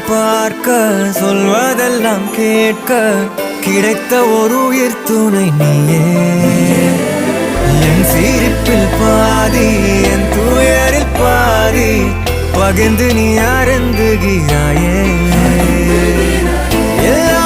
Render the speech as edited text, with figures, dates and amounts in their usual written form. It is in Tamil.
பார்க்க சொல்வதெல்லாம் கேட்க கிடைத்த ஒரு உயிர் துணை நீயே. என் சிரிப்பில் பாதி என் துயரில் பாதி பகிர்ந்து நீ அருந்துகிறாயே. எல்லா